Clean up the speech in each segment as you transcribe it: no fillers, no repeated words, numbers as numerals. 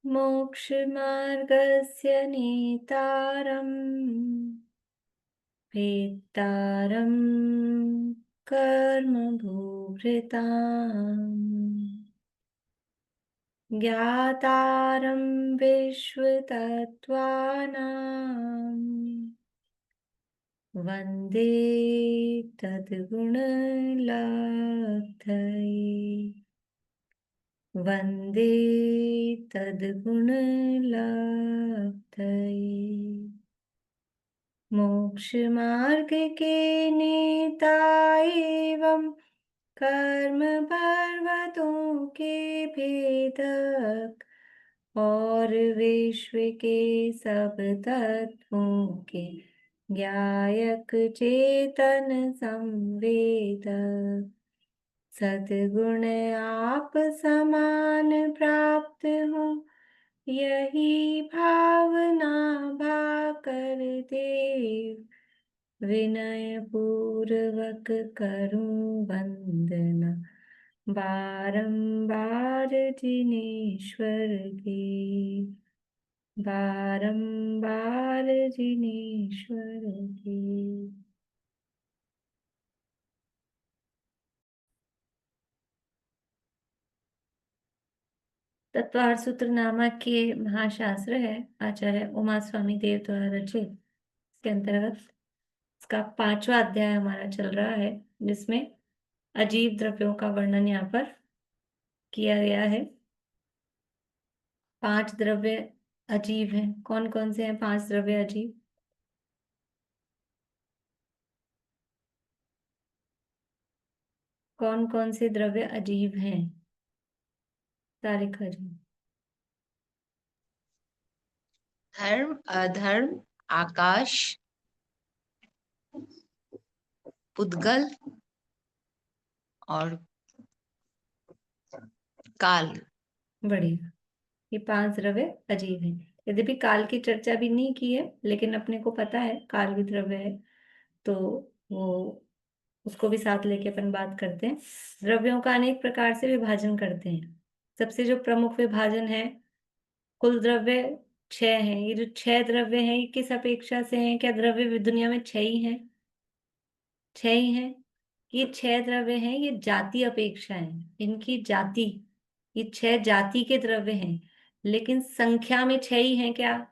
मोक्षमार्गस्य नेतारम् भेत्तारं कर्मभूभृताम् ज्ञातारं विश्वतत्त्वानां वन्दे तद्गुणलब्धये वन्दे तद्गुणलब्धये मोक्षमार्ग के नेता एवं कर्म पर्वतों के भेदक और विश्व के सब तत्वों के ज्ञायक चेतन संवेदक सद्गुण आप समान प्राप्त हो यही भावना भाकर देव विनय पूर्वक करूं वंदना बारंबार जिनेश्वर की बारंबार जिनेश्वर की। तत्वार्थ सूत्र नामक के महाशास्त्र है आचार्य उमा स्वामी देव द्वारा रचित। इसके अंतर्गत इसका 5वां अध्याय हमारा चल रहा है, जिसमें अजीब द्रव्यों का वर्णन यहाँ पर किया गया है। 5 द्रव्य अजीब हैं। कौन कौन से हैं 5 द्रव्य अजीब? कौन कौन से द्रव्य अजीब हैं तारिका जी? धर्म, अधर्म, आकाश, पुद्गल और काल। बढ़िया। ये 5 द्रव्य अजीब हैं। यद्यपि काल की चर्चा भी नहीं की है, लेकिन अपने को पता है काल भी द्रव्य है, तो वो उसको भी साथ लेके अपन बात करते हैं। द्रव्यों का अनेक प्रकार से विभाजन करते हैं। सबसे जो प्रमुख विभाजन है, कुल द्रव्य 6 हैं। ये जो 6 द्रव्य हैं, ये किस अपेक्षा से हैं? क्या द्रव्य दुनिया में 6 ही हैं? 6 ही हैं। ये 6 द्रव्य हैं, ये जाति अपेक्षा है, इनकी जाति। ये 6 जाति के द्रव्य हैं, लेकिन संख्या में 6 ही हैं क्या?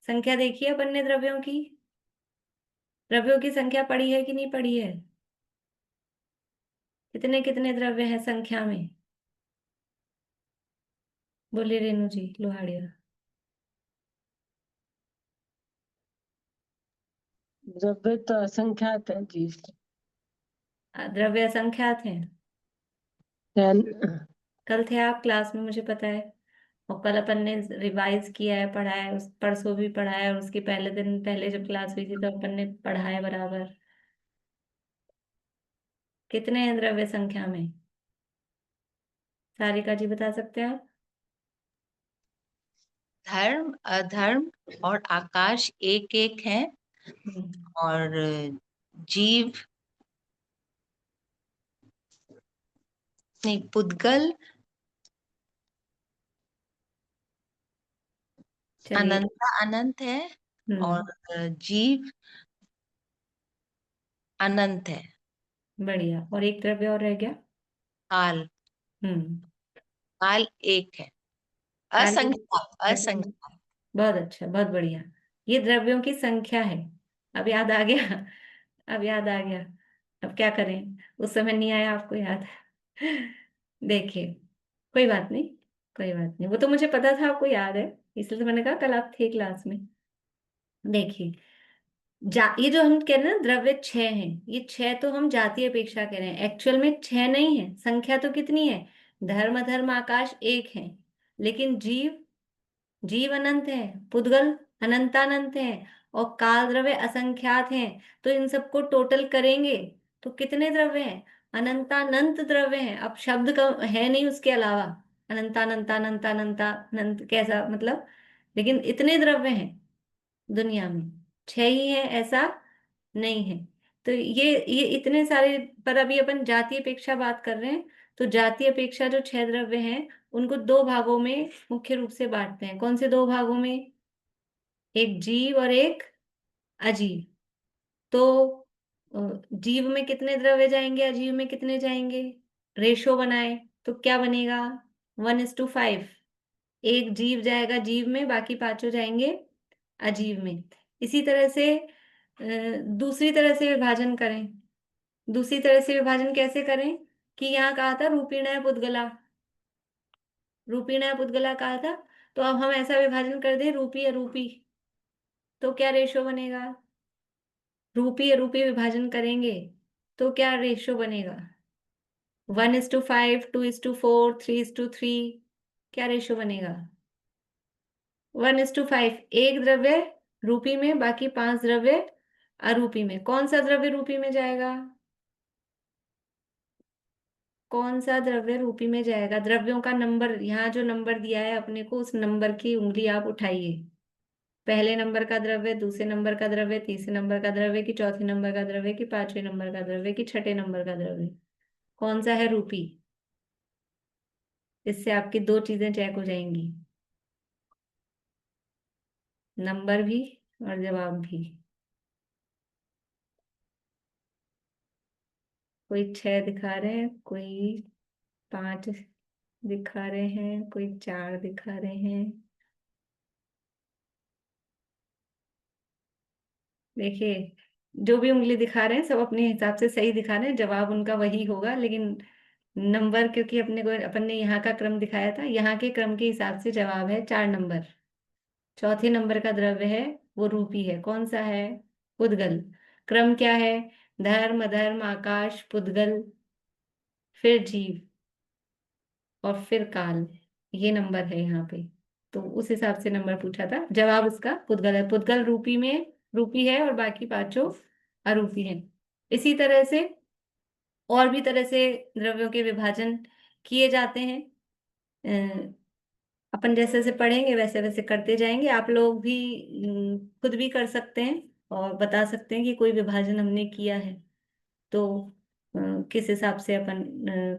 संख्या देखिए अपन ने द्रव्यों की। द्रव्यों की संख्या पढ़ी है कि नहीं पढ़ी है? कितने कितने द्रव्य हैं संख्या में? बोलिए रेणु जी लोहाड़िया। द्रव्य तो असंख्यात है जी। द्रव्य असंख्यात हैं। ध्यान- कल थे आप क्लास में, मुझे पता है। और कल अपन ने रिवाइज किया है, पढ़ा है, उस परसों भी पढ़ा है, और उसके पहले दिन पहले जब क्लास हुई थी तो अपन ने पढ़ा है बराबर। कितने हैं द्रव्य संख्या में? सारिका जी बता सकते हैं आप? धर्म, अधर्म और आकाश एक एक है। हम्म, और जीव नहीं, पुद्गल चलिए। अनंत अनंत है। और हम्म, जीव अनंत है। बढ़िया। और एक द्रव्य और रह गया। काल, हम्म, काल एक है। काल की असंख्यात, असंख्य। असंख्यात। बहुत अच्छा, बहुत बढ़िया। ये द्रव्यों की संख्या है। अब याद आ गया। अब याद आ गया। अब क्या करें? उस समय नहीं आया आपको याद? देखिए, कोई बात नहीं, कोई बात नहीं, वो तो मुझे पता था आपको याद है, इसलिए तो मैंने कहा कल आप थे क्लास में। देखिए, ये जो हम कह रहे हैं ना द्रव्य 6 हैं, ये 6 तो हम जातीय अपेक्षा कह रहे हैं, एक्चुअल में 6 नहीं है। संख्या तो कितनी है? धर्म धर्म आकाश एक है, लेकिन जीव, जीव अनंत है, पुद्गल अनंतानंत है, और काल द्रव्य असंख्यात हैं। तो इन सबको टोटल करेंगे तो कितने द्रव्य हैं? अनंतानंत द्रव्य हैं। अब शब्द का है नहीं उसके अलावा। अनंतानंतानंतानंत कैसा मतलब? लेकिन इतने द्रव्य हैं दुनिया में। 6 ही है ऐसा नहीं है। तो ये इतने सारे, पर अभी अपन जातीय अपेक्षा बात कर रहे हैं, तो जाति अपेक्षा जो 6 द्रव्य हैं उनको 2 भागों में मुख्य रूप से बांटते हैं। कौन से 2 भागों में? एक जीव और एक अजीव। तो जीव में कितने द्रव्य जाएंगे, अजीव में कितने जाएंगे? रेशो बनाए तो क्या बनेगा? 1:5। एक जीव जाएगा जीव में, बाकी पांचों जाएंगे अजीव में। इसी तरह से दूसरी तरह से विभाजन करें। दूसरी तरह से विभाजन कैसे करें? कि यहाँ कहा था रूपिणः पुद्गला, रूपिणः पुद्गला कहा था। तो अब हम ऐसा विभाजन कर दें रूपी अरूपी, तो क्या रेशो बनेगा? रूपी अरूपी विभाजन करेंगे तो क्या रेशो बनेगा? 1:5, 2:4, 3:3। क्या रेशो बनेगा? 1:5। एक द्रव्य रूपी में, बाकी 5 द्रव्य अरूपी में। कौन सा द्रव्य रूपी में जाएगा? कौन सा द्रव्य रूपी में जाएगा? द्रव्यों का नंबर, यहाँ जो नंबर दिया है अपने को, उस नंबर की उंगली आप उठाइए। पहले नंबर का द्रव्य, दूसरे नंबर का द्रव्य, तीसरे नंबर का द्रव्य, कि चौथे नंबर का द्रव्य, कि पांचवें नंबर का द्रव्य, कि छठे नंबर का द्रव्य? कौन सा है रूपी? इससे आपकी 2 चीजें चेक हो जाएंगी, नंबर भी और जवाब भी। कोई 6 दिखा रहे हैं, कोई 5 दिखा रहे हैं, कोई 4 दिखा रहे हैं। देखिए, जो भी उंगली दिखा रहे हैं सब अपने हिसाब से सही दिखा रहे हैं, जवाब उनका वही होगा। लेकिन नंबर, क्योंकि अपन ने यहाँ का क्रम दिखाया था, यहाँ के क्रम के हिसाब से जवाब है 4 नंबर। चौथे नंबर का द्रव्य है वो रूपी है। कौन सा है? पुद्गल। क्रम क्या है? धर्म, अधर्म, आकाश, पुद्गल, फिर जीव और फिर काल। ये नंबर है यहाँ पे। तो उस हिसाब से नंबर पूछा था। जवाब उसका पुद्गल है। पुद्गल रूपी में रूपी है और बाकी पांचों अरूपी हैं। इसी तरह से और भी तरह से द्रव्यों के विभाजन किए जाते हैं। अ, अपन जैसे जैसे पढ़ेंगे वैसे वैसे करते जाएंगे। आप लोग भी खुद भी कर सकते हैं और बता सकते हैं कि कोई विभाजन हमने किया है तो अ, किस हिसाब से अपन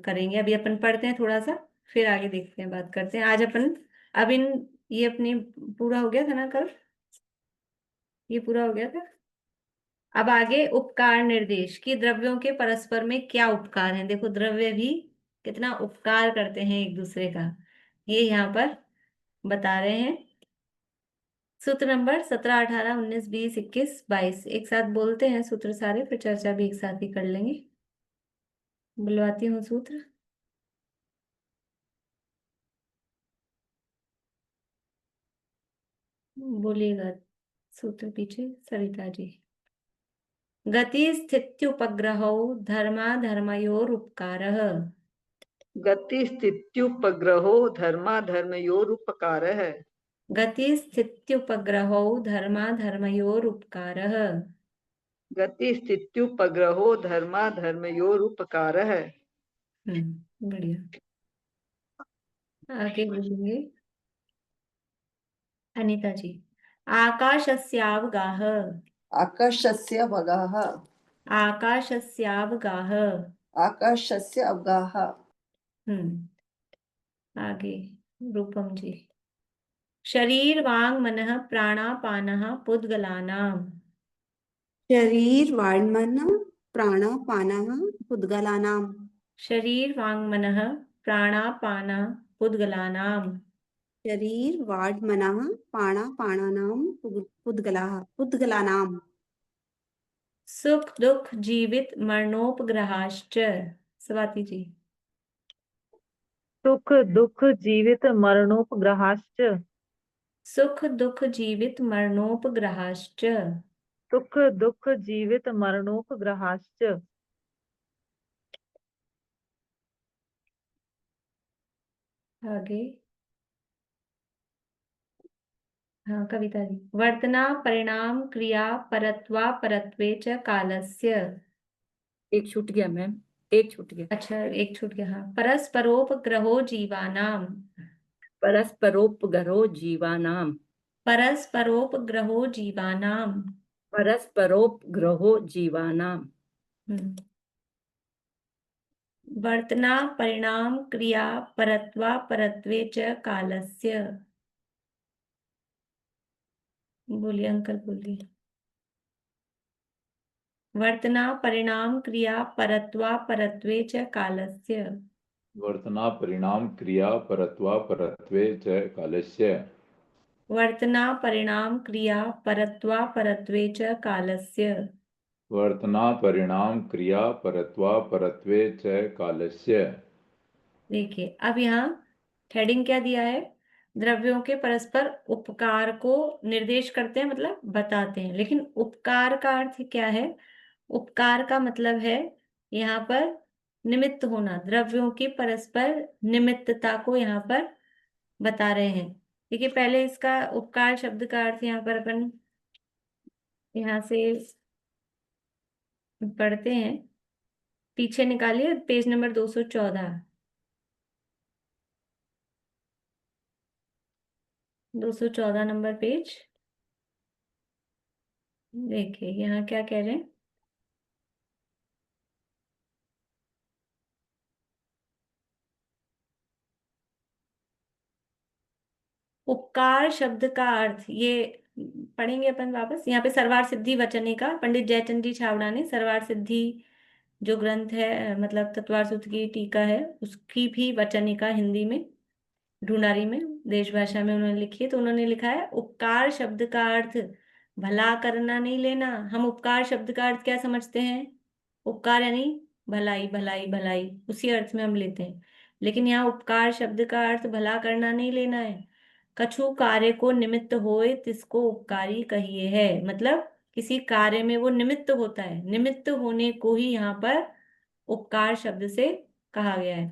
करेंगे। अभी अपन पढ़ते हैं थोड़ा सा, फिर आगे देखते हैं, बात करते हैं। आज अपन अब इन ये अपनी पूरा हो गया था ना कल? ये पूरा हो गया था। अब आगे उपकार निर्देश, कि द्रव्यों के परस्पर में क्या उपकार है। देखो, द्रव्य भी कितना उपकार करते हैं एक दूसरे का, ये यहाँ पर बता रहे हैं। सूत्र नंबर 17, 18, 19, 20, 21, 22 एक साथ बोलते हैं सूत्र सारे, फिर चर्चा भी एक साथ ही कर लेंगे। बुलवाती हूँ सूत्र। बोलिएगा सूत्र पीछे सरिता जी। गति स्थित्युपग्रहौ धर्माधर्मयोरुपकारः। गति स्थित्युपग्रहो धर्माधर्मयोरुपकारः। गति स्थित्युपग्रहौ धर्माधर्मयोरुपकारः। गति स्थित्युपग्रहो धर्माधर्मयोरुपकारः। बढ़िया। आगे बोलेंगे अनीता जी। आकाशस्यावगाह। आकाशस्य वगाः। आकाशस्यावगाह। आकाशस्य अवगाः। हम्म आगे रूपम जी। शरीर वांग मनः प्राणापानः पुद्गलानाम्। शरीर वाङ्मनः प्राणापानः पुद्गलानाम्। शरीर वांग मनः प्राणापानः पुद्गलानाम्। शरीर वाङ्मनः प्राणापानानां पुद्गलानाम्। सुख दुख जीवित मरणोपग्रहाश्च। स्वाति जी। सुख दुख जीवित मरणोपग्रहाश्च। सुख दुख जीवित मरणोपग्रहाश्च। सुख दुख जीवित मरणोपग्रहाश्च। आगे हाँ कविता जी। वर्तना परिणाम क्रिया परत्वा परत्वे च कालस्य। एक छूट गया मैम, एक छूट गया। अच्छा, एक छूट गया। हाँ, परस्परोपग्रहो जीवानाम। परस्परोपग्रहो जीवानाम। परस्परोपग्रहो जीवानाम। परस्परोपग्रहो जीवानाम। हम्म वर्तना परिणाम क्रिया परत्वा परत्वे च कालस्य। बोलिए अंकल, बोलिए। वर्तना परिणाम क्रिया परत्वा परत्वे च कालस्य। वर्तना परिणाम क्रिया परत्वा परत्वे च कालस्य। वर्तना परिणाम क्रिया परत्वा परत्वे च कालस्य। वर्तना परिणाम क्रिया परत्वा परत्वे च कालस्य। देखिए, अब यहाँ हेडिंग क्या दिया है? द्रव्यों के परस्पर उपकार को निर्देश करते हैं, मतलब बताते हैं। लेकिन उपकार का अर्थ क्या है? उपकार का मतलब है यहाँ पर निमित्त होना, द्रव्यों की परस्पर निमित्तता को यहाँ पर बता रहे हैं। देखिए, पहले इसका उपकार शब्द का अर्थ यहाँ पर अपन यहाँ से पढ़ते हैं। पीछे निकालिए पेज नंबर 214, 214 नंबर पेज। देखिए यहाँ क्या कह रहे हैं। उपकार शब्द का अर्थ ये पढ़ेंगे अपन वापस। यहाँ पे सरवार सिद्धि वचने का पंडित जयचंद जी छावड़ा ने सरवार सिद्धि जो ग्रंथ है, मतलब तत्वार सूत्र की टीका है, उसकी भी वचनिका हिंदी में ढूंढारी में देश भाषा में उन्होंने लिखी है। तो उन्होंने लिखा है उपकार शब्द का अर्थ भला करना नहीं लेना। हम उपकार शब्द का अर्थ क्या समझते हैं? उपकार यानी भलाई, भलाई, भलाई, उसी अर्थ में हम लेते हैं। लेकिन यहाँ उपकार शब्द का अर्थ भला करना नहीं लेना है। कछु कार्य को निमित्त होए तिसको उपकारी कहिए है। मतलब किसी कार्य में वो निमित्त होता है, निमित्त होने को ही यहाँ पर उपकार शब्द से कहा गया है।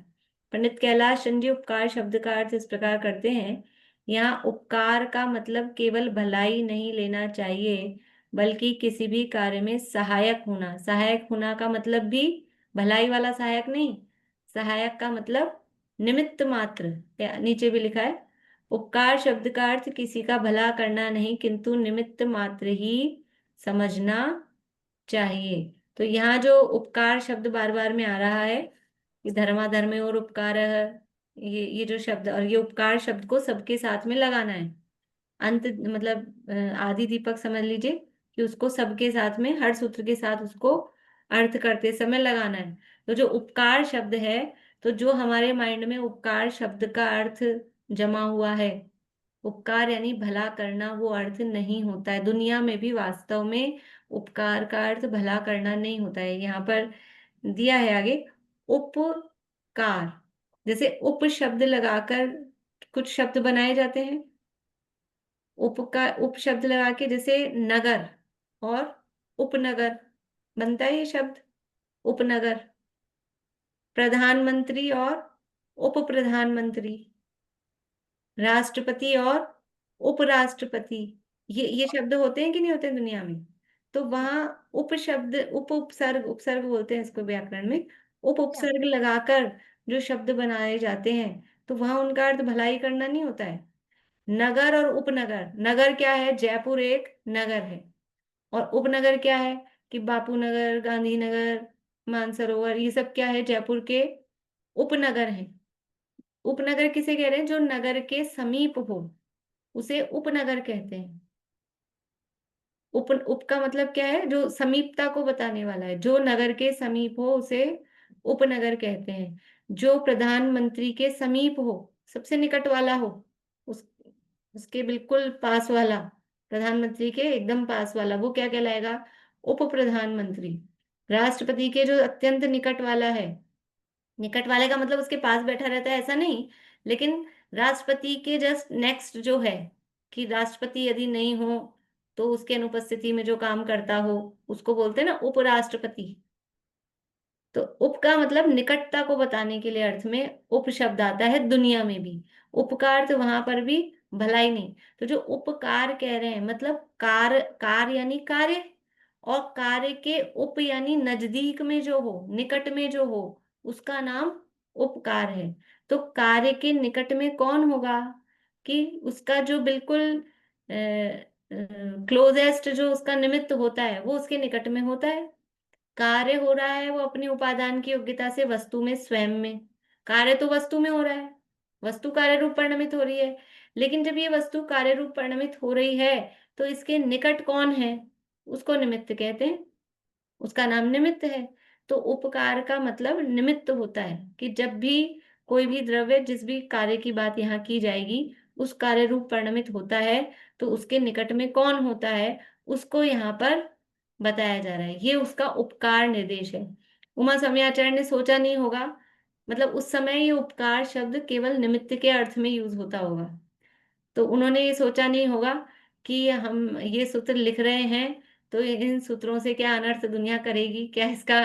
पंडित कैलाश चंद जी उपकार शब्द का अर्थ इस प्रकार करते हैं। यहाँ उपकार का मतलब केवल भलाई नहीं लेना चाहिए, बल्कि किसी भी कार्य में सहायक होना। सहायक होना का मतलब भी भलाई वाला सहायक नहीं, सहायक का मतलब निमित्त मात्र। नीचे भी लिखा है, उपकार शब्द का अर्थ किसी का भला करना नहीं, किंतु निमित्त मात्र ही समझना चाहिए। तो यहाँ जो उपकार शब्द बार बार में आ रहा है कि धर्माधर्मे और उपकार, ये जो शब्द, और ये उपकार शब्द को सबके साथ में लगाना है। अंत मतलब आदि दीपक समझ लीजिए कि उसको सबके साथ में हर सूत्र के साथ उसको अर्थ करते समय लगाना है। तो जो उपकार शब्द है, तो जो हमारे माइंड में उपकार शब्द का अर्थ जमा हुआ है, उपकार यानी भला करना, वो अर्थ नहीं होता है। दुनिया में भी वास्तव में उपकार का अर्थ भला करना नहीं होता है। यहाँ पर दिया है आगे उपकार, जैसे उप शब्द लगाकर कुछ शब्द बनाए जाते हैं। उपकार उप शब्द लगा के, जैसे नगर और उपनगर बनता है ये शब्द, उपनगर। प्रधानमंत्री और उप प्रधानमंत्री, राष्ट्रपति और उपराष्ट्रपति, ये शब्द होते हैं कि नहीं होते हैं दुनिया में? तो वहां उप शब्द, उप उपसर्ग, उपसर्ग बोलते हैं इसको व्याकरण में, उप उपसर्ग लगाकर जो शब्द बनाए जाते हैं, तो वहां उनका अर्थ भलाई करना नहीं होता है। नगर और उपनगर, नगर क्या है? जयपुर एक नगर है। और उपनगर क्या है? कि बापू नगर, गांधीनगर, मानसरोवर, ये सब क्या है? जयपुर के उपनगर हैं। उपनगर किसे कह रहे हैं? जो नगर के समीप हो उसे उपनगर कहते हैं। उप का मतलब क्या है? जो समीपता को बताने वाला है। जो नगर के समीप हो उसे उपनगर कहते हैं। जो प्रधानमंत्री के समीप हो, सबसे निकट वाला हो, उस उसके बिल्कुल पास वाला, प्रधानमंत्री के एकदम पास वाला, वो क्या कहलाएगा? उप प्रधानमंत्री। राष्ट्रपति के जो अत्यंत निकट वाला है, निकट वाले का मतलब उसके पास बैठा रहता है ऐसा नहीं, लेकिन राष्ट्रपति के जस्ट नेक्स्ट जो है, कि राष्ट्रपति यदि नहीं हो तो उसके अनुपस्थिति में जो काम करता हो उसको बोलते हैं ना उपराष्ट्रपति। तो उप का मतलब निकटता को बताने के लिए अर्थ में उप शब्द आता है दुनिया में भी। उपकार तो वहां पर भी भलाई नहीं। तो जो उपकार कह रहे हैं मतलब कार, कार यानी कार्य, और कार्य के उप यानी नजदीक में जो हो, निकट में जो हो, उसका नाम उपकार है। तो कार्य के निकट में कौन होगा? कि उसका जो बिल्कुल क्लोजेस्ट जो उसका निमित्त होता है वो उसके निकट में होता है। कार्य हो रहा है वो अपनी उपादान की योग्यता से वस्तु में स्वयं में। कार्य तो वस्तु में हो रहा है, वस्तु कार्य रूप परिणमित हो रही है। लेकिन जब ये वस्तु कार्य रूप परिणमित हो रही है तो इसके निकट कौन है, उसको निमित्त कहते हैं, उसका नाम निमित्त है। तो उपकार का मतलब निमित्त होता है कि जब भी कोई भी द्रव्य, जिस भी कार्य की बात यहाँ की जाएगी, उस कार्य रूप परिणमित होता है तो उसके निकट में कौन होता है, उसको यहाँ पर बताया जा रहा है। ये उसका उपकार निर्देश है। उमा समयाचार्य ने सोचा नहीं होगा, मतलब उस समय ये उपकार शब्द केवल निमित्त के अर्थ में यूज होता होगा। तो उन्होंने ये सोचा नहीं होगा कि हम ये सूत्र लिख रहे हैं तो इन सूत्रों से क्या अनर्थ दुनिया करेगी, क्या इसका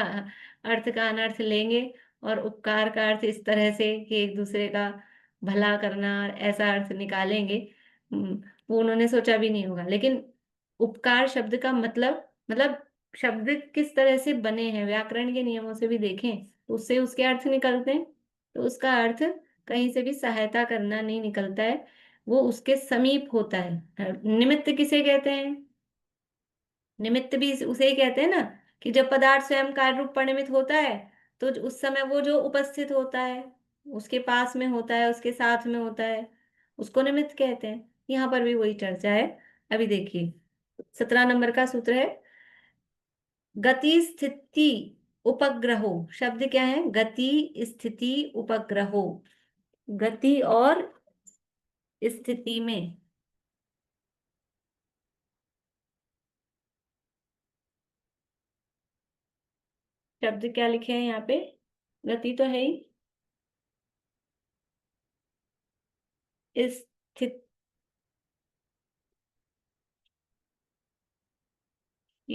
अर्थ का अनर्थ लेंगे और उपकार का अर्थ इस तरह से कि एक दूसरे का भला करना, ऐसा अर्थ निकालेंगे। वो उन्होंने सोचा भी नहीं होगा। लेकिन उपकार शब्द का मतलब शब्द किस तरह से बने हैं, व्याकरण के नियमों से भी देखें तो उससे उसके अर्थ निकलते हैं। तो उसका अर्थ कहीं से भी सहायता करना नहीं निकलता है, वो उसके समीप होता है। निमित्त किसे कहते हैं, निमित्त भी उसे ही कहते हैं ना, कि जब पदार्थ स्वयं कार्य रूप परिणमित होता है तो उस समय वो जो उपस्थित होता है, उसके पास में होता है, उसके साथ में होता है, उसको निमित्त कहते हैं। यहाँ पर भी वही चर्चा है। अभी देखिए 17 नंबर का सूत्र है, गति स्थिति उपग्रहो। शब्द क्या है, गति स्थिति उपग्रहो। गति और स्थिति में शब्द क्या लिखे हैं यहाँ पे, गति तो है ही, स्थिति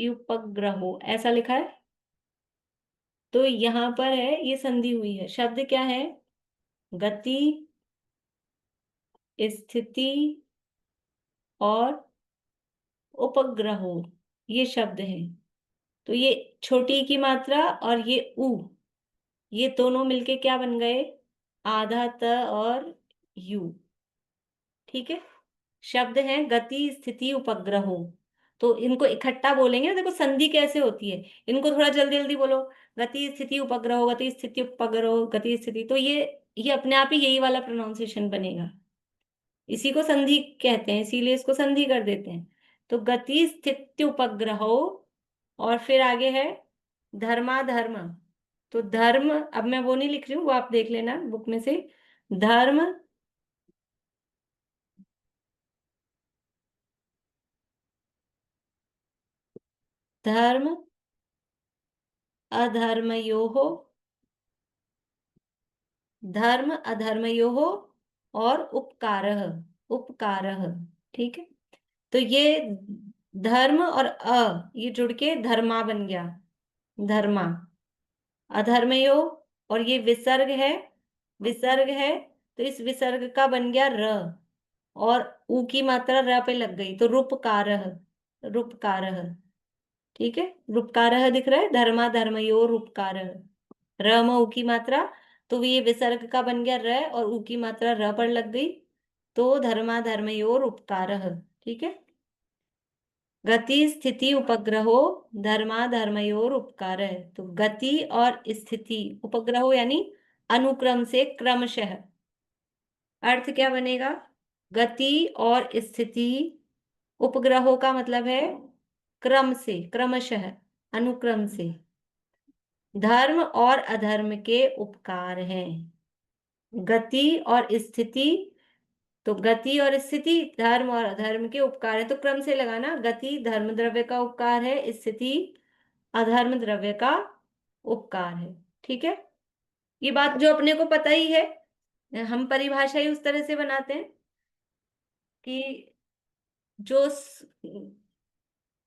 उपग्रहो ऐसा लिखा है। तो यहाँ पर है, ये संधि हुई है। शब्द क्या है, गति स्थिति और उपग्रहो, ये शब्द है। तो ये छोटी की मात्रा और ये उ, ये दोनों मिलके क्या बन गए, आधा त और यू। ठीक है, शब्द है गति स्थिति उपग्रहो। तो इनको इकट्ठा बोलेंगे ना, देखो संधि कैसे होती है, इनको थोड़ा जल्दी जल्दी बोलो, गति स्थिति उपग्रहो, गति स्थिति उपग्रहो, गति स्थिति। तो ये अपने आप ही यही वाला प्रोनाउंसिएशन बनेगा। इसी को संधि कहते हैं, इसीलिए इसको संधि कर देते हैं। तो गति स्थिति उपग्रहो, और फिर आगे है धर्माधर्म। तो धर्म, अब मैं वो नहीं लिख रही हूँ, वो आप देख लेना बुक में से। धर्म धर्म अधर्मयोः, धर्म अधर्मयोः और उपकारः, उपकारः। ठीक है, तो ये धर्म और ये जुड़ के धर्मा बन गया, धर्मा। अधर्मयो, और ये विसर्ग है, विसर्ग है, तो इस विसर्ग का बन गया र, और ऊ की मात्रा र पे लग गई तो रूपकारः, रूपकारः। ठीक है, रूपकारः दिख रहा है, धर्मा धर्मयोर रूपकारः। र म ऊ की मात्रा, तो ये विसर्ग का बन गया र और ऊ की मात्रा र पर लग गई, तो धर्मा धर्मयोर उपकारः। ठीक है, गति स्थिति उपग्रहो धर्मा धर्मयोर उपकारः। तो गति और स्थिति, उपग्रहो यानी अनुक्रम से, क्रमशः। अर्थ क्या बनेगा, गति और स्थिति, उपग्रहों का मतलब है क्रम से, क्रमशः, अनुक्रम से, धर्म और अधर्म के उपकार हैं। गति और स्थिति, तो गति और स्थिति धर्म और अधर्म के उपकार है। तो क्रम से लगाना, गति धर्म द्रव्य का उपकार है, स्थिति अधर्म द्रव्य का उपकार है। ठीक है, ये बात जो अपने को पता ही है, हम परिभाषा ही उस तरह से बनाते हैं कि जो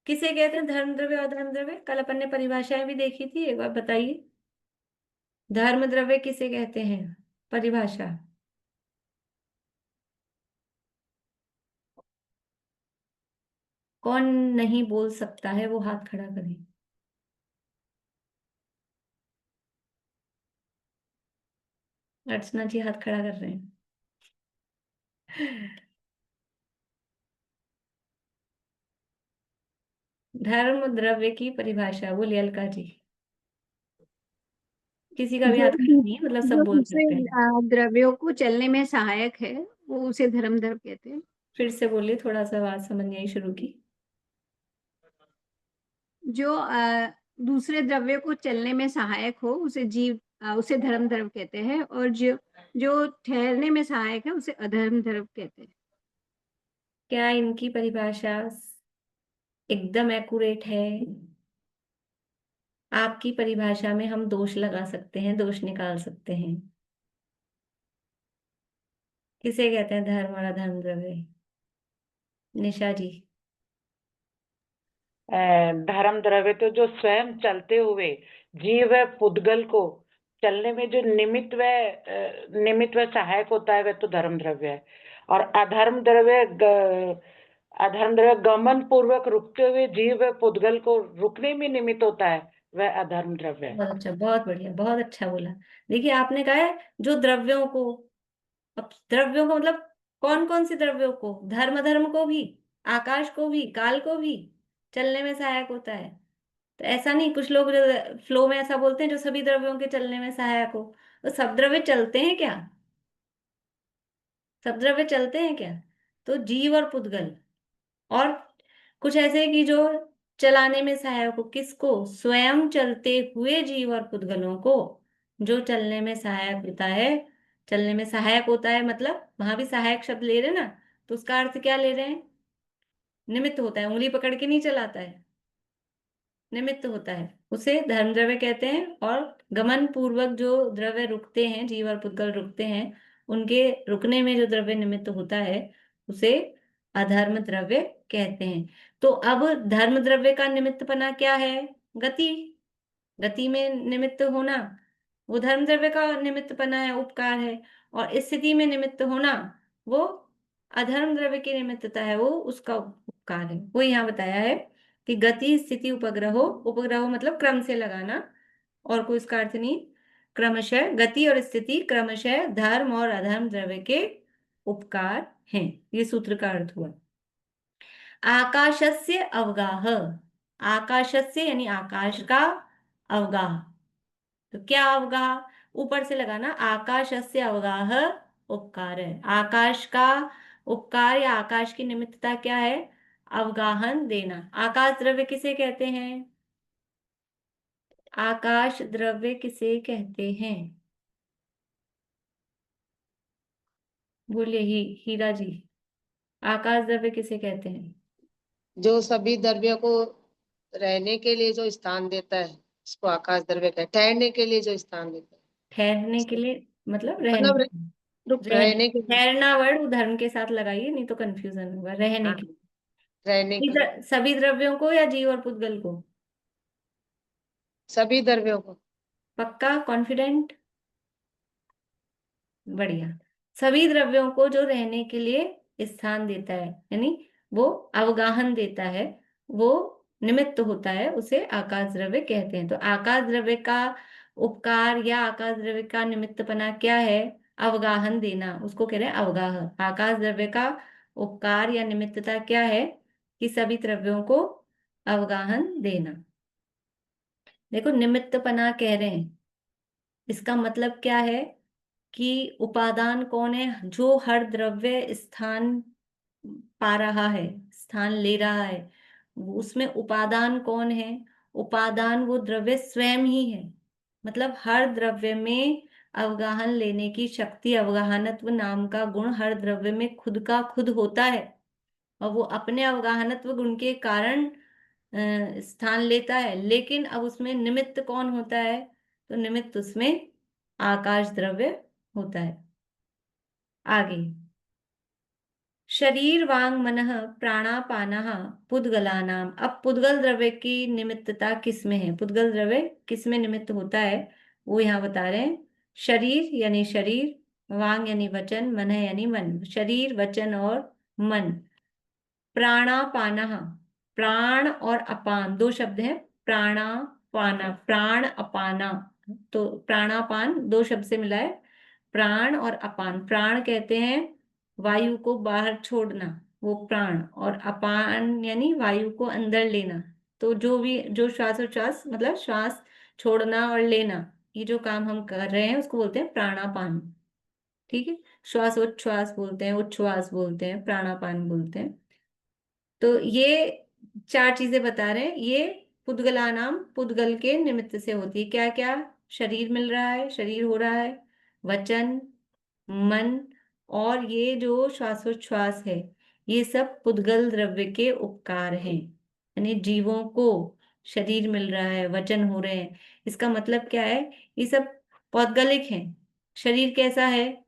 किसे कहते हैं धर्म द्रव्य और अधर्म द्रव्य। कल अपन ने परिभाषाएं भी देखी थी, एक बार बताइए, धर्म द्रव्य किसे कहते हैं, परिभाषा। कौन नहीं बोल सकता है वो हाथ खड़ा करे। अर्चना जी हाथ खड़ा कर रहे हैं। धर्म द्रव्य की परिभाषा बोलिए अलका जी। किसी का भी जो याद करना नहीं है, मतलब सब जो बोल दूसरे सकते हैं। द्रव्यों को चलने में सहायक है वो उसे धर्म द्रव्य कहते हैं। फिर से बोलिए, थोड़ा सा आवाज समझ नहीं आई शुरू की। जो दूसरे द्रव्य को चलने में सहायक हो उसे धर्म द्रव्य कहते हैं, और जो जो ठहरने में सहायक है उसे अधर्म द्रव्य कहते हैं। क्या इनकी परिभाषा एकदम एक्यूरेट है? आपकी परिभाषा में हम दोष लगा सकते हैं, दोष निकाल सकते हैं। किसे कहते हैं धर्म और अधर्म द्रव्य? निशा जी। धर्म द्रव्य तो जो स्वयं चलते हुए जीव व पुद्गल को चलने में जो निमित्त व सहायक होता है वह तो धर्म द्रव्य है। और अधर्म द्रव्य गमन पूर्वक रुकते हुए जीव व पुद्गल को रुकने में निमित्त होता है, वह अधर्म द्रव्य है। बहुत अच्छा, बहुत बढ़िया, बहुत अच्छा बोला। देखिए आपने कहा है जो द्रव्यों को, अब द्रव्यों को मतलब कौन कौन से द्रव्यों को? धर्म अधर्म को भी, आकाश को भी, काल को भी चलने में सहायक होता है। तो ऐसा नहीं, कुछ लोग जो फ्लो में ऐसा बोलते हैं जो सभी द्रव्यों के चलने में सहायक हो। तो सब द्रव्य चलते हैं क्या? सब द्रव्य चलते हैं क्या? तो जीव और पुद्गल, और कुछ ऐसे कि जो चलाने में सहायक हो। किसको? स्वयं चलते हुए जीव और पुद्गलों को जो चलने में सहायक होता है। चलने में सहायक होता है मतलब वहां भी सहायक शब्द ले रहे हैं ना, तो उसका अर्थ क्या ले रहे हैं? निमित्त होता है, उंगली पकड़ के नहीं चलाता है, निमित्त होता है, उसे धर्म द्रव्य कहते हैं। और गमन पूर्वक जो द्रव्य रुकते हैं, जीव और पुद्गल रुकते हैं, उनके रुकने में जो द्रव्य निमित्त होता है उसे अधर्म द्रव्य कहते हैं। तो अब धर्म द्रव्य का निमित्तपना क्या है? गति। गति में निमित्त होना वो धर्म द्रव्य का निमित्तपना है, उपकार है। और स्थिति में निमित्त होना वो अधर्म द्रव्य की निमित्तता है, वो उसका उपकार है। वो यहाँ बताया है कि गति स्थिति उपग्रहो, उपग्रहो मतलब क्रम से लगाना, और कोई इसका अर्थ नहीं। क्रमशः गति और स्थिति क्रमशः धर्म और अधर्म द्रव्य के उपकार हैं। ये सूत्र का अर्थ हुआ। आकाशस्य अवगाह, आकाशस्य यानी आकाश का अवगाह। तो क्या अवगाह? ऊपर से लगाना, आकाशस्य अवगाह उपकार है। आकाश का उपकार या आकाश की निमित्तता क्या है? अवगाहन देना। आकाश द्रव्य किसे कहते हैं? आकाश द्रव्य किसे कहते हैं? बोलिए हीरा जी, आकाश द्रव्य किसे कहते हैं? जो सभी द्रव्यों को रहने के लिए जो स्थान देता है उसको आकाश द्रव्य कहते हैं। ठहरने के लिए जो स्थान देता है, ठहरने के लिए मतलब रहने मतलब के लिए। रहने के लिए। ठहरना वर्ड धर्म के साथ लगाइए, नहीं तो कंफ्यूजन होगा। रहने हाँ, के लिए। रहने के लिए सभी द्रव्यों को या जीव और पुद्गल को? सभी द्रव्यों को। पक्का? कॉन्फिडेंट? बढ़िया। सभी द्रव्यों को जो रहने के लिए स्थान देता है, यानी वो अवगाहन देता है, वो निमित्त होता है, उसे आकाश द्रव्य कहते हैं। तो आकाश द्रव्य का उपकार या आकाश द्रव्य का निमित्तपना क्या है? अवगाहन देना, उसको कह रहे हैं अवगाह। आकाश द्रव्य का उपकार या निमित्तता क्या है? कि सभी द्रव्यों को अवगाहन देना। देखो निमित्तपना कह रहे हैं, इसका मतलब क्या है कि उपादान कौन है जो हर द्रव्य स्थान पा रहा है, स्थान ले रहा है। उसमें उपादान कौन है? उपादान वो द्रव्य स्वयं ही है। मतलब हर द्रव्य में अवगाहन लेने की शक्ति, अवगाहनत्व नाम का गुण हर द्रव्य में खुद का खुद होता है, और वो अपने अवगाहनत्व गुण के कारण स्थान लेता है। लेकिन अब उसमें निमित्त कौन होता है? तो निमित्त उसमें आकाश द्रव्य होता है। आगे, शरीर वांग मनः प्राणापानः पुद्गलानाम। अब पुद्गल द्रव्य की निमित्तता किसमें है? पुद्गल द्रव्य किसमें निमित्त होता है वो यहाँ बता रहे हैं। शरीर यानी शरीर, वांग यानी वचन, मन यानी मन। शरीर, वचन और मन। प्राणापानः, प्राण और अपान दो शब्द हैं। प्राणापान, प्राण अपाना, तो प्राणापान दो शब्द से मिला है। प्राण और अपान, प्राण कहते हैं वायु को बाहर छोड़ना, वो प्राण, और अपान यानी वायु को अंदर लेना। तो जो श्वासोच्छ्वास मतलब श्वास छोड़ना और लेना, ये जो काम हम कर रहे हैं उसको बोलते हैं प्राणापान। ठीक है, श्वासोच्छ्वास बोलते हैं, उच्छ्वास बोलते हैं, प्राणापान बोलते हैं। तो ये 4 चीजें बता रहे हैं, ये पुद्गला नाम पुद्गल के निमित्त से होती है। क्या क्या? शरीर मिल रहा है, शरीर हो रहा है, वचन, मन, और ये जो श्वासोच्छ्वास है, ये सब पुद्गल द्रव्य के उपकार हैं। यानी जीवों को शरीर मिल रहा है, वचन हो रहे हैं, इसका मतलब क्या है? ये सब पौद्गलिक हैं। शरीर कैसा है?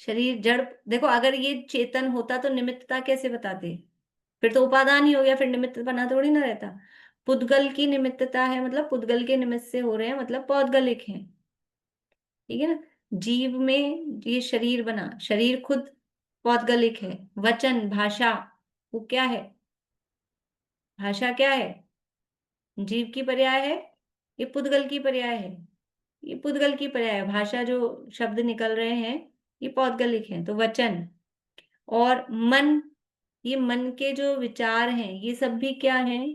शरीर जड़। देखो, अगर ये चेतन होता तो निमित्तता कैसे बताते? फिर तो उपादान ही हो गया, फिर निमित्त बना थोड़ी ना रहता। पुद्गल की निमित्तता है, मतलब पुद्गल के निमित्त से हो रहे हैं, मतलब पौद्गलिक हैं। ठीक है ना? जीव में ये शरीर बना, शरीर खुद पौद्गलिक है। वचन, भाषा, वो क्या है? भाषा क्या है? जीव की पर्याय है, ये पुद्गल की पर्याय है। ये पुद्गल की पर्याय है। भाषा, जो शब्द निकल रहे हैं, ये पौद्गलिक हैं। तो वचन और मन, ये मन के जो विचार हैं, ये सब भी क्या हैं?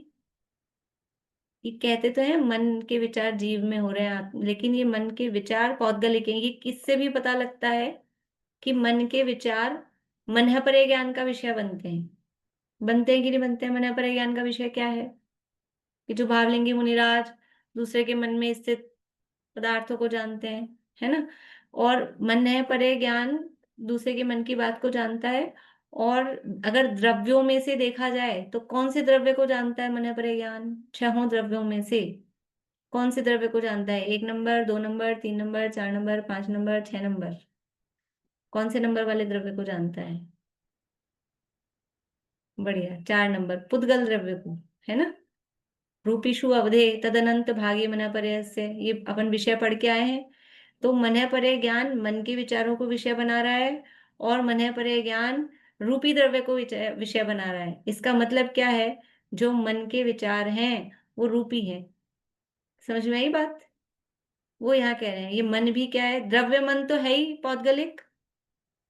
ये कहते तो हैं मन के विचार जीव में हो रहे हैं, लेकिन ये मन के विचार पौद्गलिक हैं। ये किससे भी पता लगता है कि मन के विचार मनःपरे ज्ञान का विषय बनते हैं। बनते हैं कि नहीं बनते हैं? मनःपरे ज्ञान का विषय क्या है? कि जो भावलिंगी मुनिराज दूसरे के मन में स्थित पदार्थों को जानते हैं, है ना? और मनःपरे ज्ञान दूसरे के मन की बात को जानता है। और अगर द्रव्यों में से देखा जाए तो कौन से द्रव्य को जानता है मनःपरे ज्ञान? 6 द्रव्यों में से कौन से द्रव्य को जानता है? 1 number, 2 number, 3 number, 4 number, 5 number, 6 number? कौन से नंबर वाले द्रव्य को जानता है? बढ़िया, 4 नंबर पुद्गल द्रव्य को, है ना? रूपीषु अवधे तदनंत भागे मनःपरे से, ये अपन विषय पढ़ के आए हैं। तो मनःपरे ज्ञान मन के विचारों को विषय बना रहा है, और मनःपरे ज्ञान रूपी द्रव्य को विषय बना रहा है। इसका मतलब क्या है? जो मन के विचार हैं वो रूपी है। समझ में आई बात? वो यहाँ कह रहे हैं ये मन भी क्या है? द्रव्य मन तो है ही पौद्गलिक,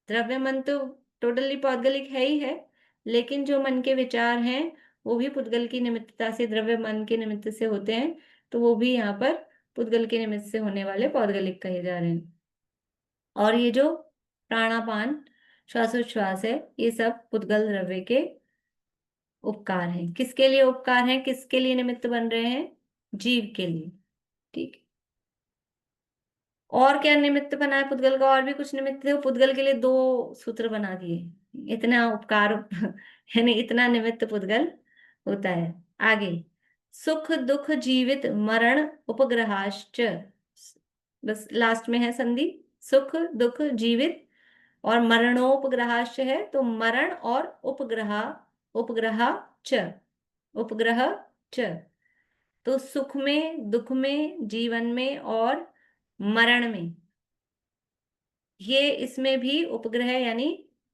द्रव्य मन तो टोटली पौद्गलिक है ही है, लेकिन जो मन के विचार हैं वो भी पुद्गल की निमित्तता से, द्रव्य मन के निमित्त से होते हैं। तो वो भी यहाँ पर पुद्गल के निमित्त से होने वाले पौद्गलिक कहे जा रहे हैं। और ये जो प्राणापान, श्वासोच्छ्वास है, ये सब पुद्गल द्रव्य के उपकार हैं। किसके लिए उपकार हैं? किसके लिए निमित्त बन रहे हैं? जीव के लिए। ठीक है। और क्या निमित्त बना है पुद्गल का? और भी कुछ निमित्त थे, पुद्गल के लिए 2 सूत्र बना दिए। इतना उपकार यानी इतना निमित्त पुद्गल होता है। आगे, सुख दुख जीवित मरण उपग्रहाश्च, बस लास्ट में है संधि। सुख दुख जीवित और मरणोपग्रहाश्च है, तो मरण और उपग्रह, उपग्रह च, उपग्रह च। तो सुख में, दुख में, जीवन में और मरण में, ये इसमें भी उपग्रह यानी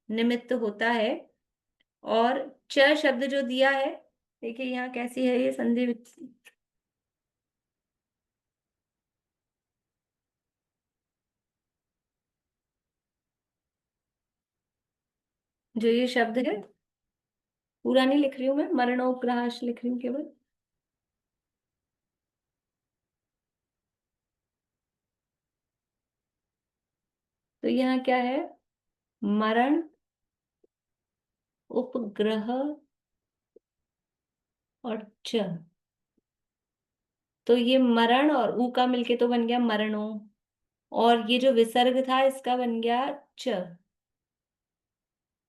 निमित्त होता है। और च शब्द जो दिया है, देखिए यहाँ कैसी है ये संधि जो ये शब्द है, पूरा नहीं लिख रही हूं मैं, मरणोपग्रहाश लिख रही हूँ केवल। तो यहाँ क्या है? मरण, उपग्रह और च। तो ये मरण और ऊ का मिलके तो बन गया मरणो, और ये जो विसर्ग था इसका बन गया च।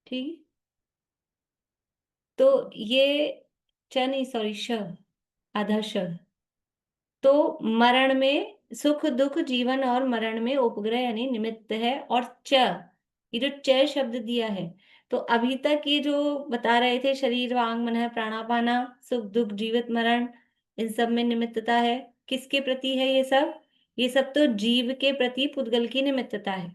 ठीक। तो ये च नहीं, सॉरी, श, आधा श। तो मरण में, सुख दुख जीवन और मरण में उपग्रह यानी निमित्त है। और च, ये जो च शब्द दिया है, तो अभी तक ये जो बता रहे थे, शरीर वांग मन प्राणापाना, सुख दुख जीवित मरण, इन सब में निमित्तता है। किसके प्रति है ये सब? ये सब तो जीव के प्रति पुद्गल की निमित्तता है।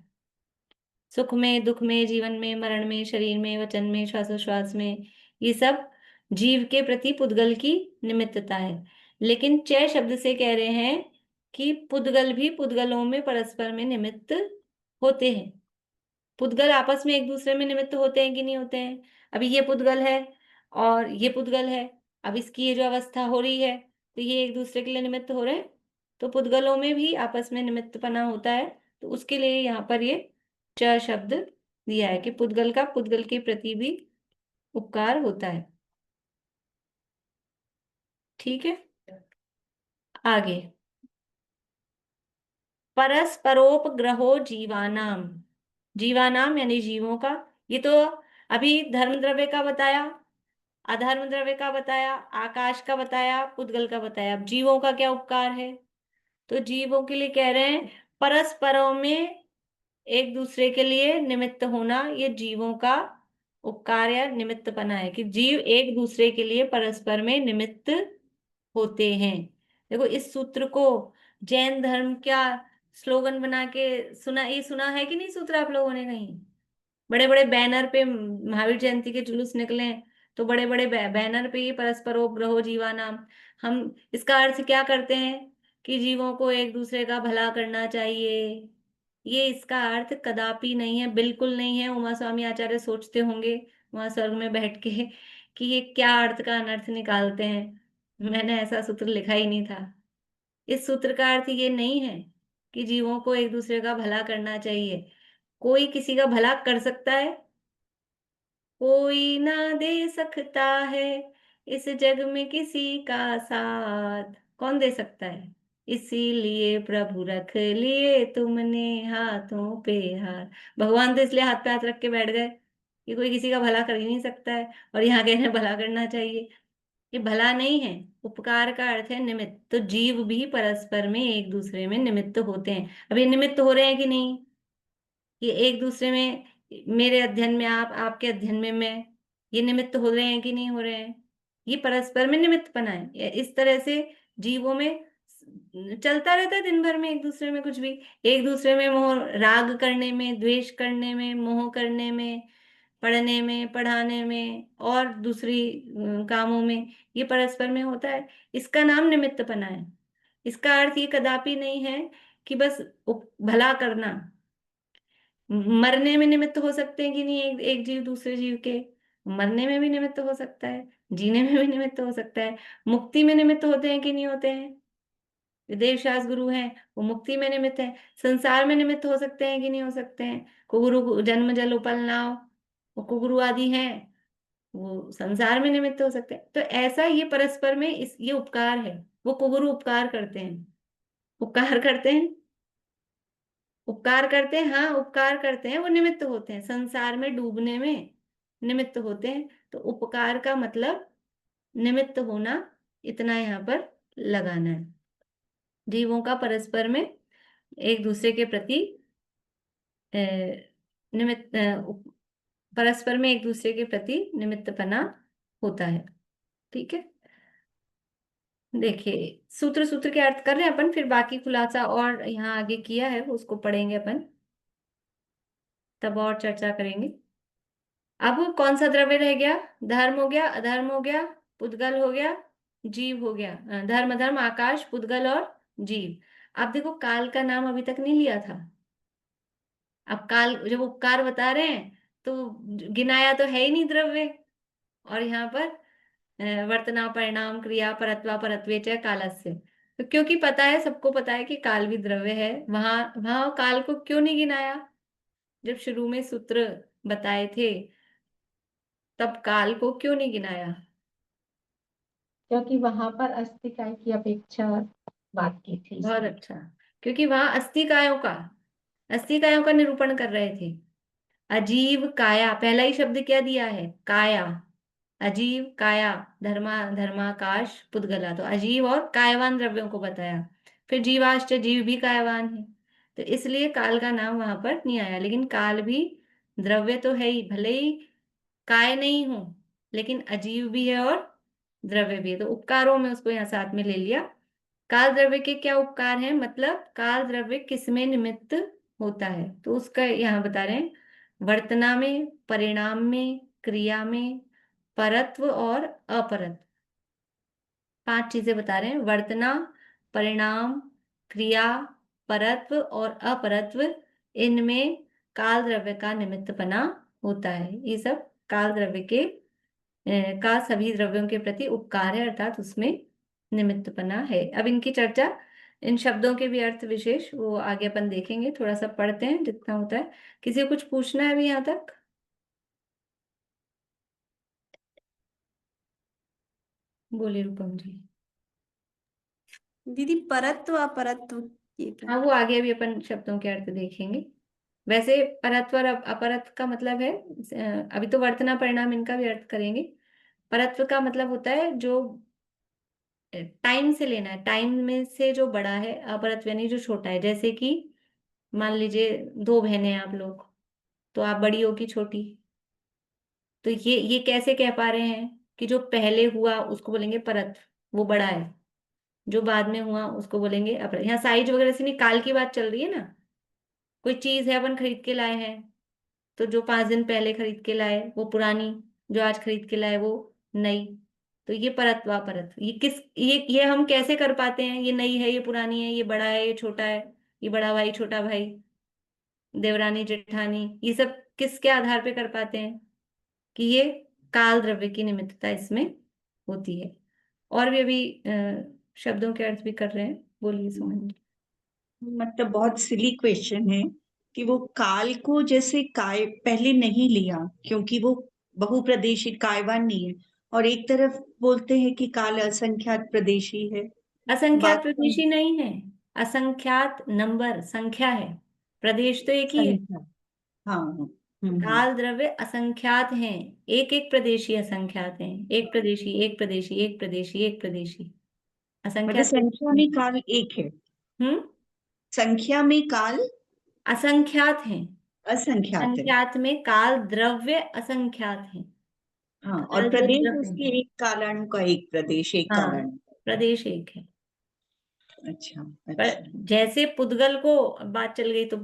सुख में, दुख में, जीवन में, मरण में, शरीर में, वचन में, श्वासोश्वास में, ये सब जीव के प्रति पुद्गल की निमित्तता है। लेकिन च शब्द से कह रहे हैं कि पुद्गल भी पुद्गलों में परस्पर में निमित्त होते हैं। पुद्गल आपस में एक दूसरे में निमित्त होते हैं कि नहीं होते हैं? अभी ये पुद्गल है और ये पुद्गल है, अब इसकी ये जो अवस्था हो रही है, तो ये एक दूसरे के लिए निमित्त हो रहे हैं? तो पुद्गलों में भी आपस में निमित्तपना होता है, तो उसके लिए यहाँ पर ये च शब्द दिया है कि पुद्गल का पुद्गल के प्रति भी उपकार होता है। ठीक है, आगे परस्परोपग्रहो जीवानाम, जीवानाम यानी जीवों का। ये तो अभी धर्म द्रव्य का बताया, अधर्म द्रव्य का बताया, आकाश का बताया, पुद्गल का बताया। अब जीवों का क्या उपकार है, तो जीवों के लिए कह रहे हैं परस्परों में एक दूसरे के लिए निमित्त होना, ये जीवों का उपकार या निमित्तपना है कि जीव एक दूसरे के लिए परस्पर में निमित्त होते हैं। देखो इस सूत्र को जैन धर्म क्या स्लोगन बना के सुना, ये सुना है कि नहीं सूत्र आप लोगों ने कहीं? बड़े बड़े बैनर पे महावीर जयंती के जुलूस निकले तो बड़े बड़े बैनर पे ये परस्परोपग्रहो जीवानाम, हम इसका अर्थ क्या करते हैं कि जीवों को एक दूसरे का भला करना चाहिए। ये इसका अर्थ कदापि नहीं है, बिल्कुल नहीं है। उमा स्वामी आचार्य सोचते होंगे वहां स्वर्ग में बैठ के कि ये क्या अर्थ का अनर्थ निकालते हैं, मैंने ऐसा सूत्र लिखा ही नहीं था। इस सूत्र का अर्थ ये नहीं है कि जीवों को एक दूसरे का भला करना चाहिए। कोई किसी का भला कर सकता है? कोई ना दे सकता है इस जग में किसी का साथ। कौन दे सकता है? इसीलिए प्रभु रख लिए तुमने हाथों पे हाथ। भगवान तो इसलिए हाथ पे हाथ रख के बैठ गए कि कोई किसी का भला कर ही नहीं सकता है, और यहाँ कह रहे हैं भला करना चाहिए। ये भला नहीं है, उपकार का अर्थ है निमित्त। तो जीव भी परस्पर में एक दूसरे में निमित्त होते हैं। अब ये निमित्त हो रहे हैं कि नहीं? ये एक दूसरे में, मेरे अध्ययन में आप, आपके अध्ययन में मैं, ये निमित्त हो रहे हैं कि नहीं हो रहे हैं? ये परस्पर में निमित्तपना है। इस तरह से जीवों में चलता रहता है दिन भर में एक दूसरे में कुछ भी, एक दूसरे में मोह, राग करने में, द्वेष करने में, मोह करने में, पढ़ने में, पढ़ाने में और दूसरी कामों में, ये परस्पर में होता है। इसका नाम निमित्तपना है। इसका अर्थ ये कदापि नहीं है कि बस भला करना। मरने में निमित्त हो सकते हैं कि नहीं एक जीव दूसरे जीव के? मरने में भी निमित्त हो सकता है, जीने में भी निमित्त हो सकता है। मुक्ति में निमित्त होते हैं कि नहीं होते हैं? वेद शास्त्र गुरु हैं, वो मुक्ति में निमित्त है। संसार में निमित्त हो सकते हैं कि नहीं हो सकते हैं? कुगुरु जन्म जल उपल नाव, वो कुगुरु आदि हैं, वो संसार में निमित्त हो सकते हैं। तो ऐसा ये परस्पर में ये उपकार है। वो कुगुरु उपकार करते हैं, उपकार करते हैं, उपकार करते हैं, हाँ उपकार करते हैं। वो निमित्त होते हैं, संसार में डूबने में निमित्त होते हैं। तो उपकार का मतलब निमित्त होना, इतना यहाँ पर लगाना है। जीवों का परस्पर में एक दूसरे के प्रति निमित्त, परस्पर में एक दूसरे के प्रति निमित्तपना होता है। ठीक है, देखिए सूत्र सूत्र के अर्थ कर रहे हैं अपन, फिर बाकी खुलासा और यहाँ आगे किया है उसको पढ़ेंगे अपन, तब और चर्चा करेंगे। अब कौन सा द्रव्य रह गया? धर्म हो गया, अधर्म हो गया, पुद्गल हो गया, जीव हो गया। धर्म अधर्म आकाश पुद्गल और जीव। अब देखो काल का नाम अभी तक नहीं लिया था। अब काल जब उपकार बता रहे हैं तो गिनाया तो है ही नहीं द्रव्य, और यहाँ पर वर्तना परिणाम क्रिया परत्वा परत्वे च कालस्य। तो क्योंकि पता है, सबको पता है कि काल भी द्रव्य है, वहां वहां काल को क्यों नहीं गिनाया? जब शुरू में सूत्र बताए थे तब काल को क्यों नहीं गिनाया? क्योंकि वहां पर अस्थिकाय की अपेक्षा बात की थी। बहुत अच्छा, क्योंकि वहां अस्थिकायों का निरूपण कर रहे थे। अजीव काया, पहला ही शब्द क्या दिया है? काया। अजीव काया, धर्मा धर्माकाश पुद्गला, तो अजीव और कायवान द्रव्यों को बताया। फिर जीवाश्च, जीव भी कायवान है, तो इसलिए काल का नाम वहां पर नहीं आया। लेकिन काल भी द्रव्य तो है ही, भले ही काय नहीं हो, लेकिन अजीव भी है और द्रव्य भी है, तो उपकारों में उसको यहाँ साथ में ले लिया। काल द्रव्य के क्या उपकार हैं, मतलब काल द्रव्य किसमें निमित्त होता है, तो उसका यहाँ बता रहे हैं। वर्तना में, परिणाम में, क्रिया में, परत्व और अपरत्व, 5 चीजें बता रहे हैं। वर्तना, परिणाम, क्रिया, परत्व और अपरत्व, इनमें काल द्रव्य का निमित्तपना होता है। ये सब काल द्रव्य के का सभी द्रव्यों के प्रति उपकार है, अर्थात उसमें निमित्तपना है। अब इनकी चर्चा इन शब्दों के भी अर्थ विशेष वो आगे अपन देखेंगे, थोड़ा सा पढ़ते हैं जितना होता है। किसी को कुछ पूछना है अभी यहाँ तक? बोलिए रूपम जी। दीदी परत्व अपरत्व ये क्या? हाँ, वो आगे भी अपन शब्दों के अर्थ देखेंगे। वैसे परत्व और अपरत्व का मतलब है, अभी तो वर्तना परिणाम इनका भी अर्थ करेंगे। परत्व का मतलब होता है जो टाइम से लेना है, टाइम में से जो बड़ा है, अपरत्व यानी जो छोटा है। जैसे कि मान लीजिए 2 बहनें हैं आप लोग, तो आप बड़ी हो कि छोटी, तो ये कैसे कह पा रहे हैं कि जो पहले हुआ उसको बोलेंगे परत्व, वो बड़ा है। जो बाद में हुआ उसको बोलेंगे अपरत्व। यहाँ साइज वगैरह से नहीं, काल की बात चल रही है ना। कोई चीज है अपन खरीद के लाए हैं, तो जो 5 दिन पहले खरीद के लाए वो पुरानी, जो आज खरीद के लाए वो नई। तो ये परत्वा परत्व, ये हम कैसे कर पाते हैं? ये नई है, ये पुरानी है, ये बड़ा है, ये छोटा है, ये बड़ा भाई छोटा भाई, देवरानी जेठानी, ये सब किसके आधार पे कर पाते हैं? कि ये काल द्रव्य की निमित्तता इसमें होती है। और भी अभी शब्दों के अर्थ भी कर रहे हैं, बोलिए सुमन जी। मतलब बहुत सिली क्वेश्चन है कि वो काल को जैसे काय पहले नहीं लिया क्योंकि वो बहुप्रदेशी कायवान नहीं है, और एक तरफ बोलते हैं कि काल असंख्यात प्रदेशी है। असंख्यात बात प्रदेशी नहीं है, असंख्यात नंबर संख्या है, प्रदेश तो एक ही है। संख्या। हाँ काल द्रव्य असंख्यात हैं, एक एक प्रदेशी असंख्यात हैं, एक प्रदेशी एक प्रदेशी एक प्रदेशी एक प्रदेशी, मतलब असंख्यात संख्या में काल एक है, हम्म संख्या में काल असंख्यात हैं। असंख्यात है। संख्यात में काल द्रव्य असंख्यात हैं। हाँ, और काल जो प्रदेश द्रव्य उसके है, एक कालाणु का एक प्रदेश, एक हाँ, कालाणु। प्रदेश एक है। अच्छा पर अच्छा। जैसे पुद्गल को, बात चल गई तो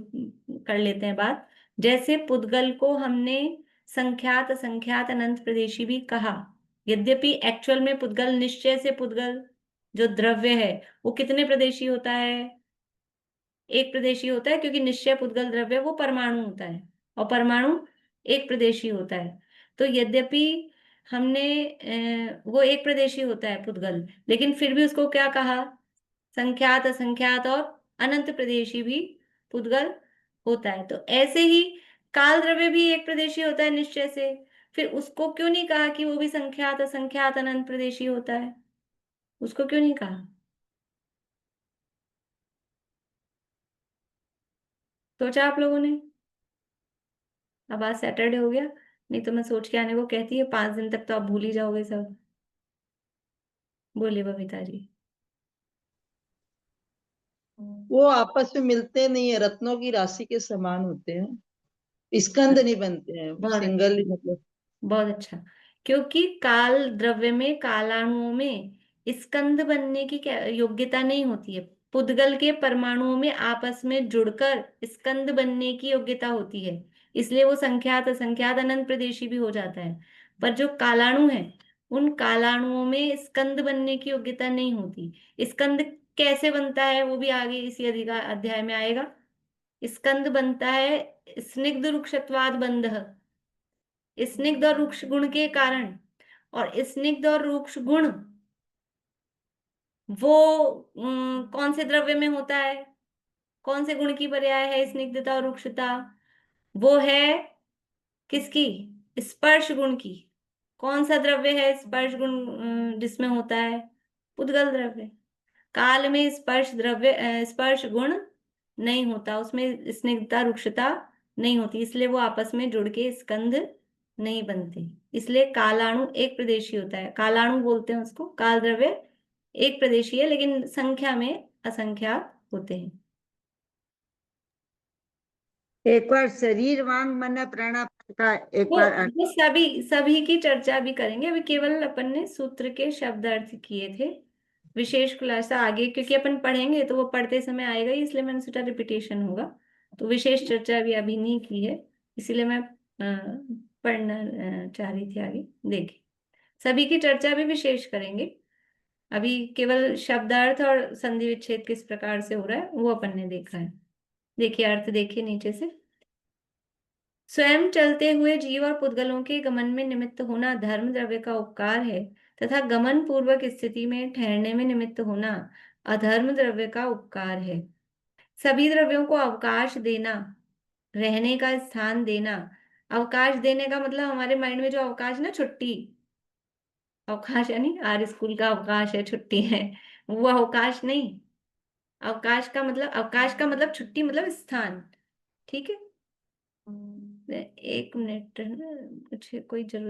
कर लेते हैं बात। जैसे पुद्गल को हमने संख्यात असंख्यात अनंत प्रदेशी भी कहा, यद्यपि एक्चुअल में पुद्गल, निश्चय से पुद्गल जो द्रव्य है वो कितने प्रदेशी होता है? एक प्रदेशी होता है, क्योंकि निश्चय पुद्गल द्रव्य वो परमाणु होता है, और परमाणु एक प्रदेशी होता है। तो यद्यपि हमने वो एक प्रदेशी होता है पुद्गल, लेकिन फिर भी उसको क्या कहा? संख्यात असंख्यात और अनंत प्रदेशी भी पुद्गल होता है। तो ऐसे ही काल द्रव्य भी एक प्रदेशी होता है निश्चय से, फिर उसको क्यों नहीं कहा कि वो भी संख्यात असंख्यात अनंत प्रदेशी होता है? उसको क्यों नहीं कहा? सोचा आप लोगों ने? अब आज सैटरडे हो गया, नहीं तो मैं सोच के आने को कहती है, 5 दिन तक तो आप भूल ही जाओगे सब। बोलिए बबीता जी। वो आपस में मिलते नहीं है, रत्नों की राशि के समान होते हैं, स्कंद नहीं बनते हैं, बहुत अच्छा, सिंगल मतलब। बहुत अच्छा। क्योंकि काल द्रव्य में, कालाणुओं में स्कंद बनने की क्या योग्यता नहीं होती है। पुद्गल के परमाणुओं में आपस में जुड़कर स्कंद बनने की योग्यता होती है, इसलिए वो संख्यात असंख्यात अनंत प्रदेशी भी हो जाता है। पर जो कालाणु है, उन कालाणुओं में स्कंद बनने की योग्यता नहीं होती। स्कंद कैसे बनता है वो भी आगे इसी अधिकार अध्याय में आएगा। स्कंद बनता है स्निग्ध रुक्षत्वाद बंध, स्निग्ध और रुक्ष गुण के कारण। और स्निग्ध और रुक्ष गुण वो कौन से द्रव्य में होता है? कौन से गुण की पर्याय है स्निग्धता और रुक्षता? वो है किसकी? स्पर्श गुण की। कौन सा द्रव्य है स्पर्श गुण जिसमें होता है? उद्गल द्रव्य। काल में स्पर्श द्रव्य स्पर्श गुण नहीं होता, उसमें स्निग्धता रुक्षता नहीं होती, इसलिए वो आपस में जुड़ के स्कंध नहीं बनते। इसलिए कालाणु एक प्रदेशी होता है, कालाणु बोलते हैं उसको। काल द्रव्य एक प्रदेशी है, लेकिन संख्या में असंख्यात होते हैं। एक बार शरीरवान मन प्राणापान का एक वो बार वो सभी की चर्चा भी करेंगे। अभी केवल अपन ने सूत्र के शब्द अर्थ किए थे, विशेष खुलासा आगे क्योंकि अपन पढ़ेंगे तो वो पढ़ते समय आएगा ही, इसलिए मैंने सोचा रिपीटेशन होगा। तो विशेष चर्चा अभी अभी नहीं की है, इसीलिए मैं पढ़ना चाह रही थी आगे। देखिए, सभी की चर्चा भी विशेष करेंगे। अभी केवल शब्दार्थ और संधि विच्छेद किस प्रकार से हो रहा है वो अपन ने देखा है। देखिए अर्थ, देखिए नीचे से। स्वयं चलते हुए जीव और पुद्गलों के गमन में निमित्त होना धर्म द्रव्य का उपकार है, तथा गमन पूर्वक स्थिति में ठहरने में निमित्त होना अधर्म द्रव्य का उपकार है। सभी द्रव्यों को अवकाश देना, रहने का स्थान देना। अवकाश देने का मतलब हमारे माइंड में जो अवकाश ना, छुट्टी, अवकाश यानी आज स्कूल का अवकाश है, छुट्टी है, वो अवकाश नहीं। अवकाश का मतलब छुट्टी, मतलब स्थान। ठीक है, एक मिनट, कुछ कोई जरूरी